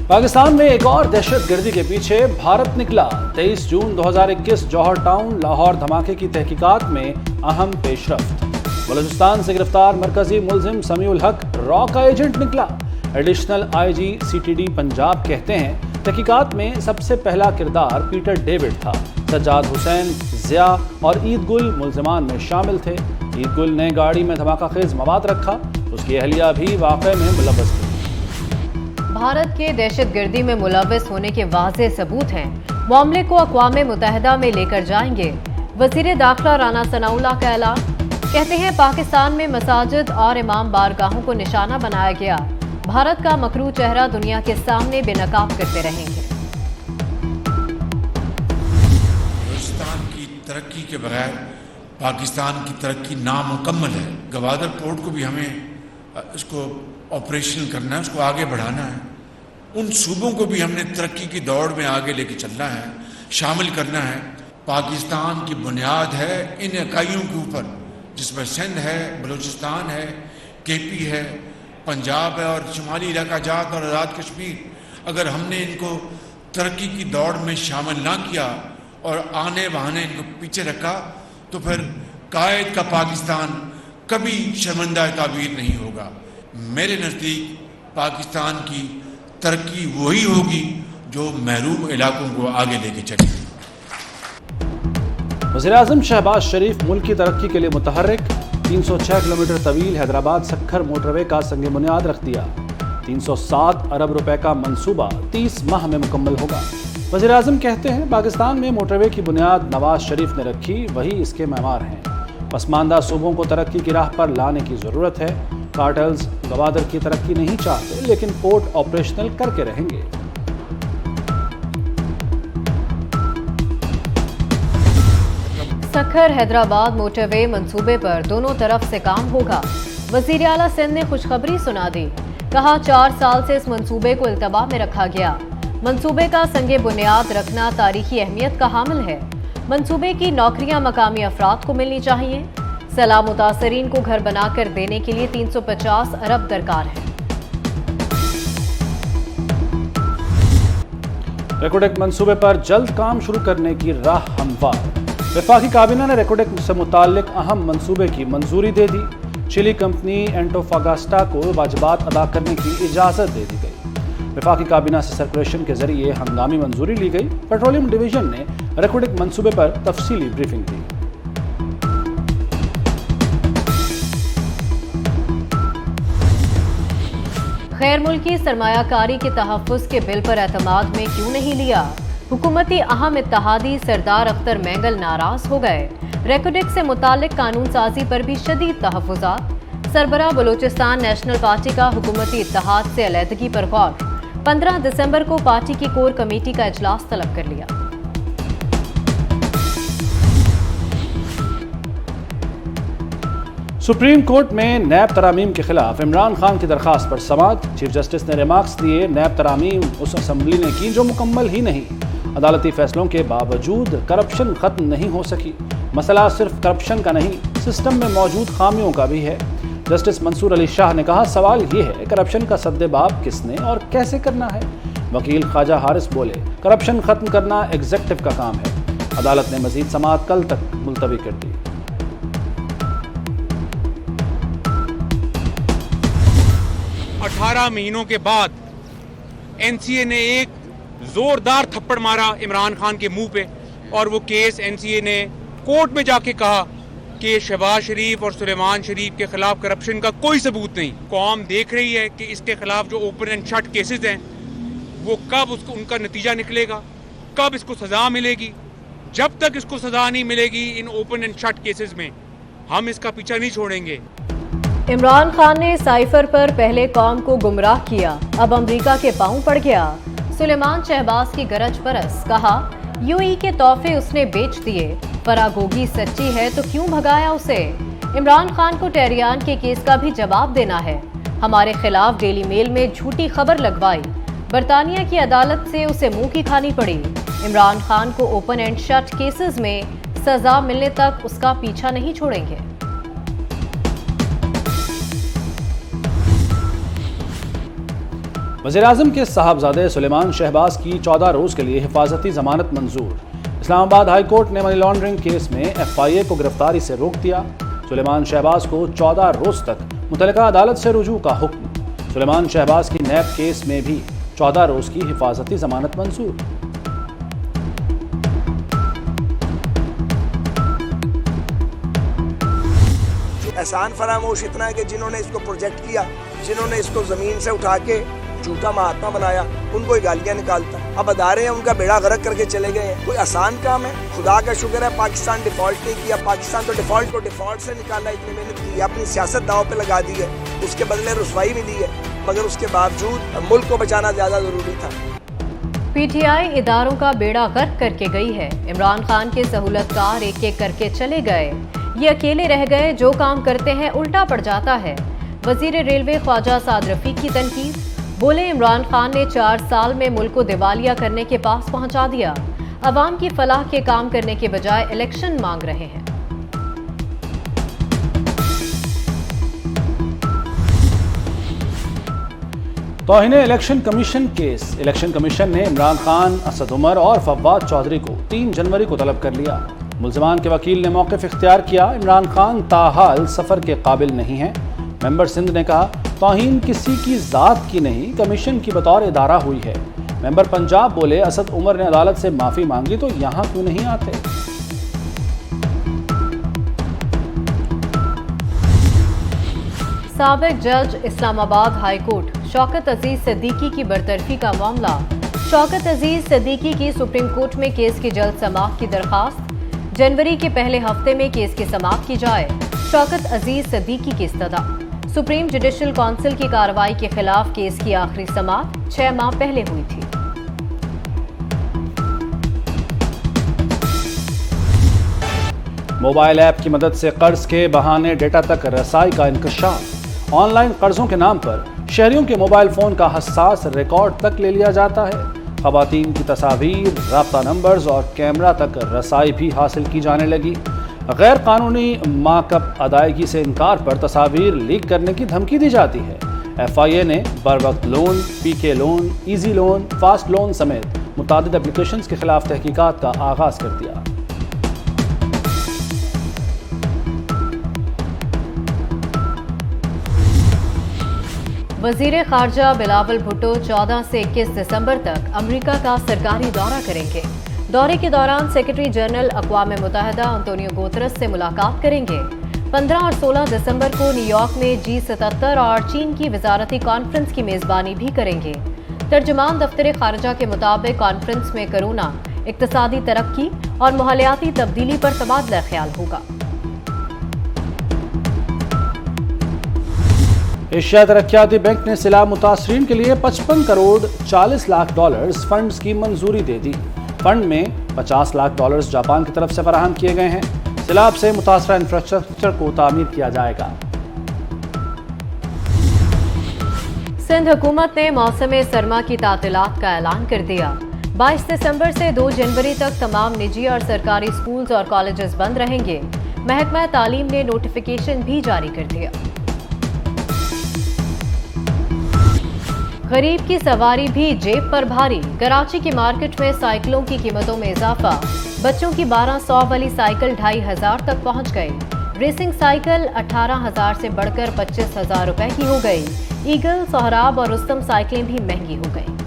पाकिस्तान में एक और दहशतगर्दी के पीछे भारत निकला। 23 जून 2021 जौहर टाउन लाहौर धमाके की तहकीकात में अहम पेशरफ्त। बलूचिस्तान से गिरफ्तार मरकजी मुलजिम समीउल हक रॉ का एजेंट निकला। एडिशनल आईजी सीटीडी पंजाब कहते हैं तहकीकात में सबसे पहला किरदार पीटर डेविड था। सज्जाद हुसैन, जिया और ईद गुल मुलजिमान में शामिल थे। ईद गुल ने गाड़ी में धमाका खेज मवाद रखा, उसकी अहलिया भी वाक़े में मुलव्वस थी। भारत के दहशतगर्दी में मुलव्वस होने के वाज़ेह सबूत हैं। मामले को अक़वाम मुत्तहिदा में लेकर जाएंगे। वज़ीर दाखिला राना सनाउल्लाह का ऐलान। कहते हैं पाकिस्तान में मसाजिद और इमाम बारगाहों को निशाना बनाया गया। भारत का मकरू चेहरा दुनिया के सामने बेनकाब करते रहेंगे। बलूचिस्तान की तरक्की के बगैर पाकिस्तान की तरक्की नामुकम्मल है। गवादर पोर्ट को भी हमें इसको ऑपरेशनल करना है, उसको आगे बढ़ाना है। उन सूबों को भी हमने तरक्की की दौड़ में आगे लेके चलना है, शामिल करना है। पाकिस्तान की बुनियाद है इन इकाइयों के ऊपर, जिसमें सिंध है, बलूचिस्तान है, केपी है, पंजाब है और शुमाली इलाका जात और आज़ाद कश्मीर। अगर हमने इनको तरक्की की दौड़ में शामिल ना किया और आने बहाने इनको पीछे रखा तो फिर कायद का पाकिस्तान कभी शर्मिंदा ताबीर नहीं होगा। मेरे नज़दीक पाकिस्तान की तरक्की वही होगी जो महरूम इलाकों को आगे लेके चलेगी। वज़ीर-ए-आज़म शहबाज शरीफ मुल्क की तरक्की के लिए मुतहर्रिक। 306 किलोमीटर तवील हैदराबाद सक्खर मोटरवे का संग बुनियाद रख दिया। 307 अरब रुपए का मंसूबा 30 माह में मुकम्मल होगा। वज़ीर-ए-आज़म कहते हैं पाकिस्तान में मोटरवे की बुनियाद नवाज शरीफ ने रखी, वही इसके मेमार हैं। पसमानदा सूबों को तरक्की की राह पर लाने की ज़रूरत है। कार्टेल्स गवादर की तरक्की नहीं चाहते, लेकिन पोर्ट ऑपरेशनल करके रहेंगे। सक्खर हैदराबाद मोटरवे मंसूबे पर दोनों तरफ से काम होगा। वज़ीर आला सिंध ने खुशखबरी सुना दी। कहा 4 साल से इस मंसूबे को इल्तबा में रखा गया। मंसूबे का संगे बुनियाद रखना तारीखी अहमियत का हामिल है। मंसूबे की नौकरियां मकामी अफराद को मिलनी चाहिए। सैलाब मुतासरीन को घर बनाकर देने के लिए 350 अरब दरकार है। रेकोडेक मंसूबे पर जल्द काम शुरू करने की राह हमवार। वफाकी काबीना ने रेकोडेक से मुताल्लिक अहम मंसूबे की मंजूरी दे दी। चिली कंपनी एंटोफागास्टा को वाजिबात अदा करने की इजाज़त दे दी गई। वफाकी काबीना से सर्कुलेशन के जरिए हंगामी मंजूरी ली गई। पेट्रोलियम डिवीजन ने रेकोडेक मंसूबे पर तफसीली ब्रीफिंग दी। गैर मुल्की सरमायाकारी के तहफ़्फ़ुज़ के बिल पर एतमाद में क्यों नहीं लिया? हुकूमती अहम इत्तेहादी सरदार अख्तर मैंगल नाराज हो गए। रेकोडेक से मुताल्लिक कानून साजी पर भी शदीद तहफ़्फ़ुज़ात। सरबराह बलूचिस्तान नेशनल पार्टी का हुकूमती इत्तेहाद से अलहदगी पर गौर। 15 दिसंबर को पार्टी की कोर कमेटी का इजलास तलब कर लिया। सुप्रीम कोर्ट में नैब तरामीम के खिलाफ इमरान खान की दरखास्त पर समाअत। चीफ जस्टिस ने रिमार्क्स दिए, नैब तरामीम उस असम्बली ने की जो मुकम्मल ही नहीं। अदालती फैसलों के बावजूद करप्शन खत्म नहीं हो सकी। मसला सिर्फ करप्शन का नहीं, सिस्टम में मौजूद खामियों का भी है। जस्टिस मंसूर अली शाह ने कहा सवाल ये है करप्शन का सद्देबाब किसने और कैसे करना है। वकील ख्वाजा हारिस बोले करप्शन खत्म करना एग्जेक्टिव का काम है। अदालत ने मजीद समाअत कल तक मुलतवी कर दी। 18 महीनों के बाद एनसीए ने एक जोरदार थप्पड़ मारा इमरान खान के मुंह पे और वो केस एनसीए ने कोर्ट में जाके कहा कि शहबाज शरीफ और सुलेमान शरीफ के खिलाफ करप्शन का कोई सबूत नहीं। कौम देख रही है कि इसके खिलाफ जो ओपन एंड शट केसेस हैं वो कब उसको उनका नतीजा निकलेगा, कब इसको सजा मिलेगी। जब तक इसको सजा नहीं मिलेगी in open and shut cases में हम इसका पीछा नहीं छोड़ेंगे। इमरान खान ने साइफर पर पहले कौम को गुमराह किया, अब अमेरिका के पांव पड़ गया। सुलेमान शहबाज की गरज परस। कहा यूएई के तोहफे उसने बेच दिए। फरागोगी सच्ची है तो क्यों भगाया उसे? इमरान खान को टेहरियान के केस का भी जवाब देना है। हमारे खिलाफ डेली मेल में झूठी खबर लगवाई। बरतानिया की अदालत से उसे मुंह की खानी पड़ी। इमरान खान को ओपन एंड शट केसेस में सजा मिलने तक उसका पीछा नहीं छोड़ेंगे। वज़ीर-ए-आज़म के साहबजादे सुलेमान शहबाज की 14 रोज़ के लिए हिफाजती ज़मानत मंजूर। इस्लामाबाद हाई कोर्ट ने मनी लॉन्ड्रिंग केस में FIA को गिरफ्तारी से रोक दिया। सुलेमान शहबाज को 14 रोज़ तक मुतल्लिका अदालत से रुजू का हुक्म। सुलेमान शहबाज की नैब केस में भी 14 रोज़ की हिफाजती ज़मानत मंजूर। एहसान फरामोश इतना है कि जिन्होंने इसको प्रोजेक्ट किया, जिन्होंने इसको ज़मीन से उठा के झूठा महात्मा बनाया, उनको ही गालियाँ निकालता। अब अदारे हैं उनका बेड़ा गर्क करके चले गए हैं। कोई आसान काम है? खुदा का शुक्र है पाकिस्तान डिफ़ॉल्ट नहीं किया। पाकिस्तान तो डिफ़ॉल्ट को डिफ़ॉल्ट से निकाला, इतनी मेहनत की, अपनी सियासत दाव पे लगा दी है, उसके बदले रुसवाई मिली है, मगर उसके बावजूद मुल्क को बचाना ज़्यादा ज़रूरी था। PTI इदारों का बेड़ा गर्क करके गई है। इमरान खान के सहूलतकार एक एक करके चले गए, ये अकेले रह गए, जो काम करते हैं उल्टा पड़ जाता है। वजीर रेलवे ख्वाजा साद रफीक की तनकीद, बोले इमरान खान ने 4 साल में मुल्क को दिवालिया करने के पास पहुंचा दिया। अवाम की फलाह के काम करने के बजाय इलेक्शन मांग रहे हैं। तौहीन election commission case. Election commission ने इमरान खान, असद उमर और फवाद चौधरी को 3 जनवरी को तलब कर लिया। मुल्ज़िमान के वकील ने मौक़िफ़ इख्तियार किया, इमरान खान ताहाल सफ़र के काबिल नहीं हैं। मेंबर सिंध ने कहा, तौहीन किसी की ज़ात की नहीं, कमीशन की बतौर इदारा हुई है। मेंबर पंजाब बोले, असद उमर ने अदालत से माफ़ी मांगी तो यहाँ क्यों नहीं आते। साबिक जज इस्लामाबाद हाई कोर्ट शौकत अजीज सिद्दीकी की बरतरफी का मामला। शौकत अजीज सिद्दीकी की सुप्रीम कोर्ट में केस की जल्द समाअत की दरखास्त। जनवरी के पहले हफ्ते में केस की समाअत की जाए। शौकत अजीज सिद्दीकी की इस्तदा। सुप्रीम जुडिशल काउंसिल की कार्रवाई के खिलाफ केस की आखिरी समाअत 6 माह पहले हुई थी। मोबाइल ऐप की मदद से कर्ज के बहाने डेटा तक रसाई का इंकशाफ। ऑनलाइन कर्जों के नाम पर शहरियों के मोबाइल फोन का हसास रिकॉर्ड तक ले लिया जाता है। खवातीन की तस्वीर, राब्ता नंबर्स और कैमरा तक रसाई भी हासिल की जाने लगी। गैर कानूनी माकअप अदायगी से इनकार पर तस्वीर लीक करने की धमकी दी जाती है। FIA ने बरवक्त loan, PK loan, easy loan, fast loan समेत मुतादिद एप्लीकेशंस के खिलाफ तहकीकात का आगाज कर दिया। वजीर खारजा बिलावल भुट्टो 14 से 21 दिसंबर तक अमेरिका का सरकारी दौरा करेंगे। दौरे के दौरान सेक्रेटरी जनरल अक़वाम मुत्तहिदा अंतोनियो गुतेरेस से मुलाकात करेंगे। 15 और 16 दिसंबर को न्यूयॉर्क में G77 और चीन की वजारती कॉन्फ्रेंस की मेज़बानी भी करेंगे। तर्जुमान दफ्तर खारजा के मुताबिक कॉन्फ्रेंस में कोरोना, इक़्तिसादी तरक्की और माहौलियाती तब्दीली पर तबादला ख्याल होगा। एशिया तरक्याती बैंक ने सिला मुतासरीन के लिए 55 करोड़ 40 लाख डॉलर्स फंड्स की मंजूरी दे दी। फंड में 50 लाख डॉलर्स जापान की तरफ से फराहम किए गए हैं। सिलाब से मुतासरा इंफ्रास्ट्रक्चर को तामीर किया जाएगा। सिंध हुकूमत ने मौसम सरमा की तातीलात का ऐलान कर दिया। 22 दिसंबर से 2 जनवरी तक तमाम निजी और सरकारी स्कूल्स और कॉलेजेस बंद रहेंगे। महकमा तालीम ने नोटिफिकेशन भी जारी कर दिया। गरीब की सवारी भी जेब पर भारी। कराची की मार्केट में साइकिलों की कीमतों में इजाफा। बच्चों की 1200 वाली साइकिल 2500 तक पहुंच गई। रेसिंग साइकिल 18,000 से बढ़कर 25,000 रुपए की हो गई। ईगल, सोहराब और रुस्तम साइकिलें भी महंगी हो गई।